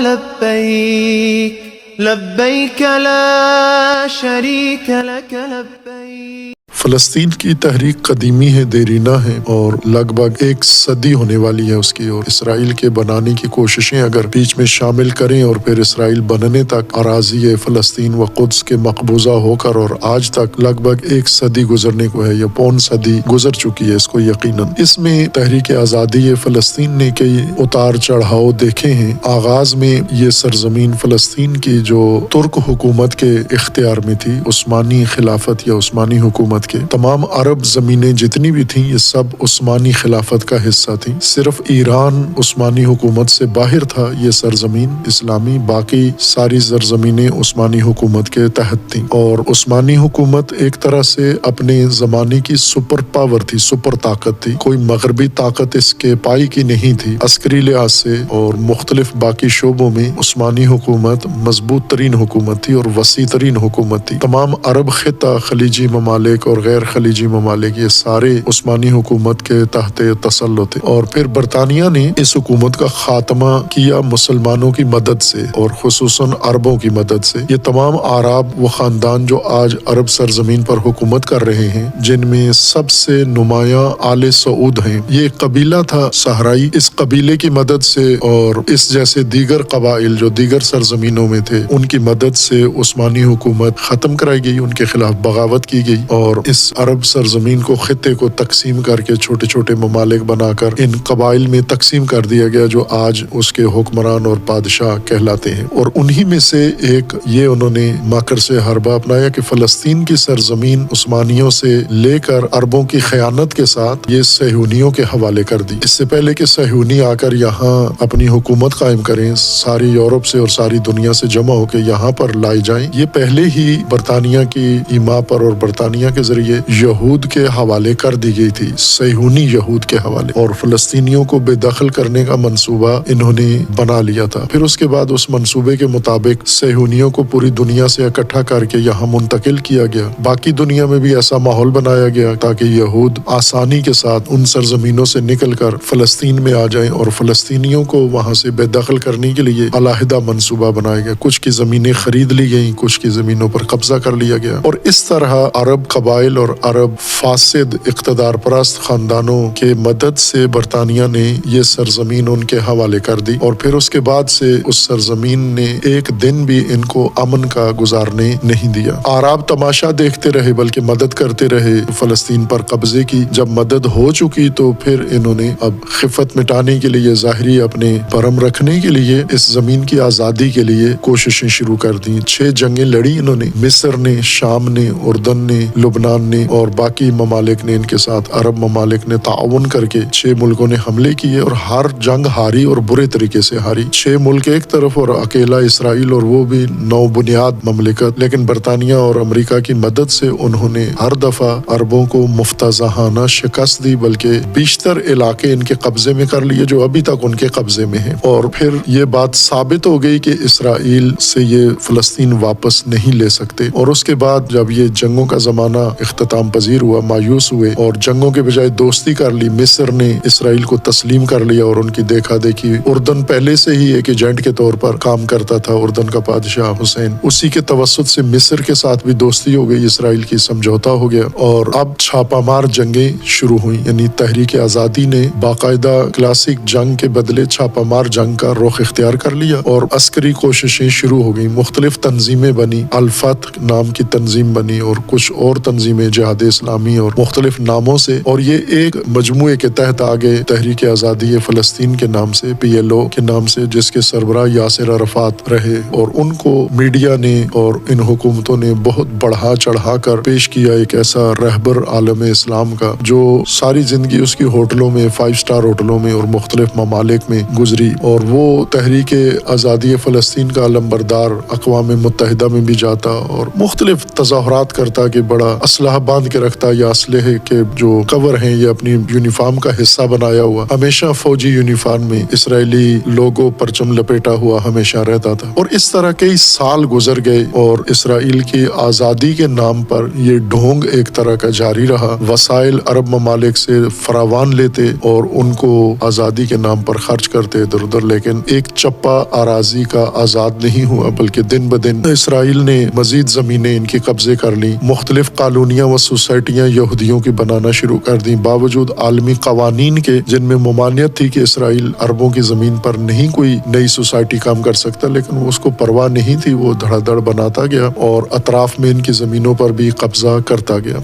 لبيك لبيك لا شريك لك لبيك. فلسطین کی تحریک قدیمی ہے، دیرینہ ہے اور لگ بھگ 1 صدی ہونے والی ہے اس کی، اور اسرائیل کے بنانے کی کوششیں اگر بیچ میں شامل کریں اور پھر اسرائیل بننے تک اراضی فلسطین و قدس کے مقبوضہ ہو کر اور آج تک لگ بھگ 1 صدی گزرنے کو ہے یا پون صدی گزر چکی ہے اس کو یقیناً. اس میں تحریک آزادی فلسطین نے کئی اتار چڑھاؤ دیکھے ہیں. آغاز میں یہ سرزمین فلسطین کی جو ترک حکومت کے اختیار میں تھی، عثمانی خلافت یا عثمانی حکومت کے، تمام عرب زمینیں جتنی بھی تھیں یہ سب عثمانی خلافت کا حصہ تھیں. صرف ایران عثمانی حکومت سے باہر تھا، یہ سرزمین اسلامی، باقی ساری سرزمینیں عثمانی حکومت کے تحت تھیں. اور عثمانی حکومت ایک طرح سے اپنے زمانے کی سپر پاور تھی، سپر طاقت تھی. کوئی مغربی طاقت اس کے پائی کی نہیں تھی. عسکری لحاظ سے اور مختلف باقی شعبوں میں عثمانی حکومت مضبوط ترین حکومت تھی اور وسیع ترین حکومت تھی. تمام عرب خطہ، خلیجی ممالک اور غیر خلیجی ممالک یہ سارے عثمانی حکومت کے تحت تسلط تھے. اور پھر برطانیہ نے اس حکومت کا خاتمہ کیا مسلمانوں کی مدد سے اور خصوصاً عربوں کی مدد سے. یہ تمام اعراب و خاندان جو آج عرب سرزمین پر حکومت کر رہے ہیں، جن میں سب سے نمایاں آل سعود ہیں، یہ ایک قبیلہ تھا صحرائی. اس قبیلے کی مدد سے اور اس جیسے دیگر قبائل جو دیگر سرزمینوں میں تھے ان کی مدد سے عثمانی حکومت ختم کرائی گئی، ان کے خلاف بغاوت کی گئی اور اس عرب سرزمین کو، خطے کو تقسیم کر کے چھوٹے چھوٹے ممالک بنا کر ان قبائل میں تقسیم کر دیا گیا جو آج اس کے حکمران اور بادشاہ کہلاتے ہیں. اور انہی میں سے ایک یہ انہوں نے مکر سے حربہ اپنایا کہ فلسطین کی سرزمین عثمانیوں سے لے کر عربوں کی خیانت کے ساتھ یہ صہیونیوں کے حوالے کر دی. اس سے پہلے کہ صہیونی آ کر یہاں اپنی حکومت قائم کریں، ساری یورپ سے اور ساری دنیا سے جمع ہو کے یہاں پر لائے جائیں، یہ پہلے ہی برطانیہ کی ایما پر اور برطانیہ کے ذریعے یہود کے حوالے کر دی گئی تھی، صہیونی یہود کے حوالے، اور فلسطینیوں کو بے دخل کرنے کا منصوبہ انہوں نے بنا لیا تھا. پھر اس کے بعد اس منصوبے کے مطابق صہیونیوں کو پوری دنیا سے اکٹھا کر کے یہاں منتقل کیا گیا. باقی دنیا میں بھی ایسا ماحول بنایا گیا تاکہ یہود آسانی کے ساتھ ان سرزمینوں سے نکل کر فلسطین میں آ جائیں اور فلسطینیوں کو وہاں سے بے دخل کرنے کے لیے علیحدہ منصوبہ بنایا گیا. کچھ کی زمینیں خرید لی گئیں، کچھ کی زمینوں پر قبضہ کر لیا گیا. اور اس طرح عرب قبائل اور عرب فاسد اقتدار پرست خاندانوں کے مدد سے برطانیہ نے یہ سرزمین ان کے حوالے کر دی. اور پھر اس کے بعد سے اس سرزمین نے ایک دن بھی ان کو امن کا گزارنے نہیں دیا. عرب تماشا دیکھتے رہے بلکہ مدد کرتے رہے فلسطین پر قبضے کی. جب مدد ہو چکی تو پھر انہوں نے اب خفت مٹانے کے لیے، ظاہری اپنے برم رکھنے کے لیے، اس زمین کی آزادی کے لیے کوششیں شروع کر دی. 6 جنگیں لڑی انہوں نے، مصر نے، شام نے، اردن نے، لبنان نے اور باقی ممالک نے ان کے ساتھ، عرب ممالک نے تعاون کر کے 6 ملکوں نے حملے کیے اور ہر جنگ ہاری اور برے طریقے سے ہاری. 6 ملک ایک طرف اور اکیلا اسرائیل، اور وہ بھی نو بنیاد مملکت. لیکن برطانیہ اور امریکہ کی مدد سے انہوں نے ہر دفعہ عربوں کو مفتضحانہ شکست دی، بلکہ بیشتر علاقے ان کے قبضے میں کر لیے جو ابھی تک ان کے قبضے میں ہیں. اور پھر یہ بات ثابت ہو گئی کہ اسرائیل سے یہ فلسطین واپس نہیں لے سکتے. اور اس کے بعد جب یہ جنگوں کا زمانہ اختتام پذیر ہوا، مایوس ہوئے اور جنگوں کے بجائے دوستی کر لی، مصر نے اسرائیل کو تسلیم کر لیا اور ان کی دیکھا دیکھی. اردن پہلے سے ہی ایک ایجنٹ کے طور پر کام کرتا تھا، اردن کا بادشاہ حسین، اسی کے توسط سے مصر کے ساتھ بھی دوستی ہو گئی، اسرائیل کی سمجھوتا ہو گیا. اور اب چھاپہ مار جنگیں شروع ہوئیں، یعنی تحریک آزادی نے باقاعدہ کلاسک جنگ کے بدلے چھاپہ مار جنگ کا رخ اختیار کر لیا اور عسکری کوششیں شروع ہو گئیں. مختلف تنظیمیں بنی، الفتح نام کی تنظیم بنی اور کچھ اور تنظیمیں جہاد اسلامی اور مختلف ناموں سے، اور یہ ایک مجموعے کے تحت آگے تحریک آزادی فلسطین کے نام سے، PLO کے نام سے، جس کے سربراہ یاسر عرفات رہے. اور ان کو میڈیا نے اور ان حکومتوں نے بہت بڑھا چڑھا کر پیش کیا، ایک ایسا رہبر عالم اسلام کا جو ساری زندگی اس کی ہوٹلوں میں، 5 اسٹار ہوٹلوں میں اور مختلف ممالک میں گزری. اور وہ تحریک آزادی فلسطین کا علمبردار اقوام متحدہ میں بھی جاتا اور مختلف تظاہرات کرتا کہ بڑا اسلحہ اسلحہ باندھ کے رکھتا یا اسلحے کے جو کور ہیں یا اپنی یونیفارم کا حصہ بنایا ہوا، ہمیشہ فوجی یونیفارم میں اسرائیلی لوگو پرچم لپیٹا ہوا ہمیشہ رہتا تھا۔ اور اس طرح کئی سال گزر گئے اور اسرائیل کی آزادی کے نام پر یہ ڈھونگ ایک طرح کا جاری رہا۔ وسائل عرب ممالک سے فراوان لیتے اور ان کو آزادی کے نام پر خرچ کرتے ادھر ادھر، لیکن ایک چپا اراضی کا آزاد نہیں ہوا، بلکہ دن بدن اسرائیل نے مزید زمینیں ان کے قبضے کر لی، مختلف کالونیاں و سوسائٹیاں یہودیوں کی بنانا شروع کر دیں، باوجود عالمی قوانین کے جن میں ممانعت تھی کہ اسرائیل عربوں کی زمین پر نہیں کوئی نئی سوسائٹی کام کر سکتا، لیکن وہ اس کو پرواہ نہیں تھی، وہ دھڑا دھڑ بناتا گیا اور اطراف میں ان کی زمینوں پر بھی قبضہ کرتا گیا۔